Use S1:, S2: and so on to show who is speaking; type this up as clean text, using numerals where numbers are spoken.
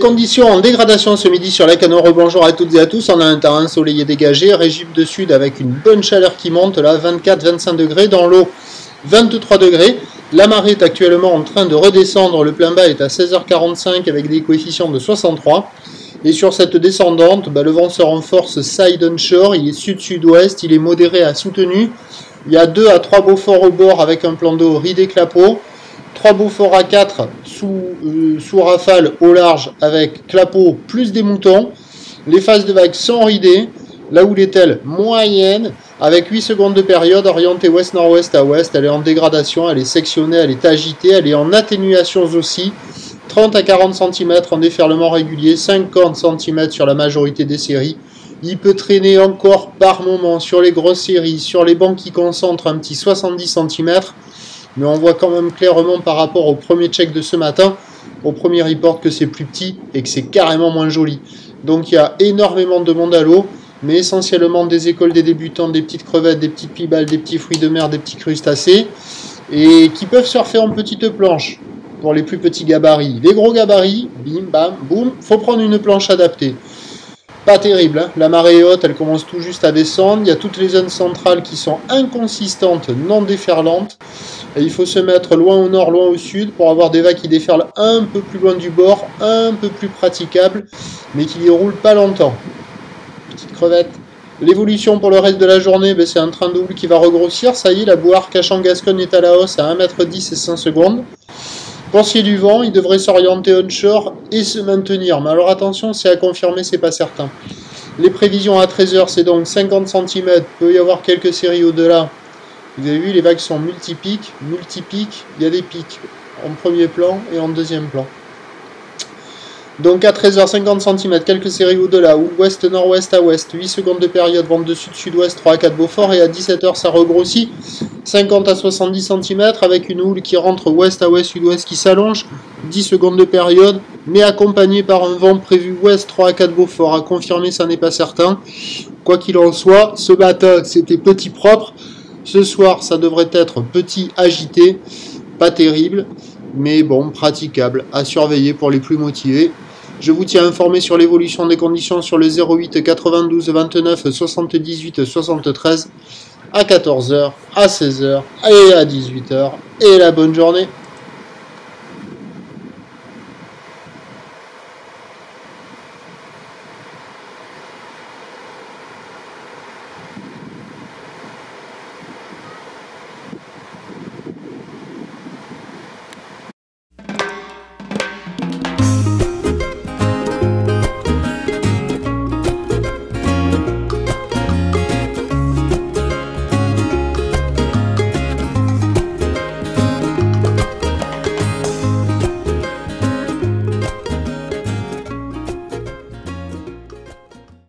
S1: conditions en dégradation ce midi sur la Canot. Rebonjour à toutes et à tous. On a un temps ensoleillé dégagé, régime de sud avec une bonne chaleur qui monte là, 24-25 degrés. Dans l'eau, 23 degrés. La marée est actuellement en train de redescendre. Le plein bas est à 16h45 avec des coefficients de 63. Et sur cette descendante, le vent se renforce side onshore. Il est sud-sud-ouest. Il est modéré à soutenu. Il y a 2 à 3 Beaufort au bord avec un plan d'eau ridé clapot. 3 Beaufort à 4 sous rafale au large avec clapot plus des moutons. Les phases de vague sont ridées. La houle est elle moyenne avec 8 secondes de période orientée ouest-nord-ouest à ouest. Elle est en dégradation, elle est sectionnée, elle est agitée, elle est en atténuation aussi. 30 à 40 cm en déferlement régulier, 50 cm sur la majorité des séries. Il peut traîner encore par moment sur les grosses séries, sur les bancs qui concentrent un petit 70 cm. Mais on voit quand même clairement par rapport au premier check de ce matin, au premier report, que c'est plus petit et que c'est carrément moins joli. Donc il y a énormément de monde à l'eau, mais essentiellement des écoles, des débutants, des petites crevettes, des petites pibales, des petits fruits de mer, des petits crustacés, et qui peuvent surfer en petite planche pour les plus petits gabarits. Les gros gabarits, bim, bam, boum, faut prendre une planche adaptée. Pas terrible, hein. La marée est haute, elle commence tout juste à descendre. Il y a toutes les zones centrales qui sont inconsistantes, non déferlantes. Et il faut se mettre loin au nord, loin au sud pour avoir des vagues qui déferlent un peu plus loin du bord, un peu plus praticables, mais qui ne roulent pas longtemps. Petite crevette. L'évolution pour le reste de la journée, c'est un train de houle qui va regrossir. Ça y est, la Boire Cachan-Gascogne est à la hausse à 1,10 m et 5 secondes. Pour ce qui est du vent, il devrait s'orienter onshore et se maintenir. Mais alors attention, c'est à confirmer, c'est pas certain. Les prévisions à 13h, c'est donc 50 cm. Il peut y avoir quelques séries au-delà. Vous avez vu, les vagues sont multipiques. Il y a des pics en premier plan et en deuxième plan. Donc à 13h, 50 cm, quelques séries au-delà, ou ouest-nord-ouest à ouest, 8 secondes de période, vent de sud-sud-ouest, 3 à 4 Beaufort, et à 17h, ça regrossit, 50 à 70 cm, avec une houle qui rentre ouest à ouest, sud-ouest, qui s'allonge, 10 secondes de période, mais accompagné par un vent prévu ouest, 3 à 4 Beaufort. À confirmer, ça n'est pas certain. Quoi qu'il en soit, ce matin, c'était petit propre. Ce soir, ça devrait être petit agité, pas terrible, mais bon, praticable, à surveiller pour les plus motivés. Je vous tiens informé sur l'évolution des conditions sur le 08 92 29 78 73 à 14h, à 16h et à 18h. Et la bonne journée.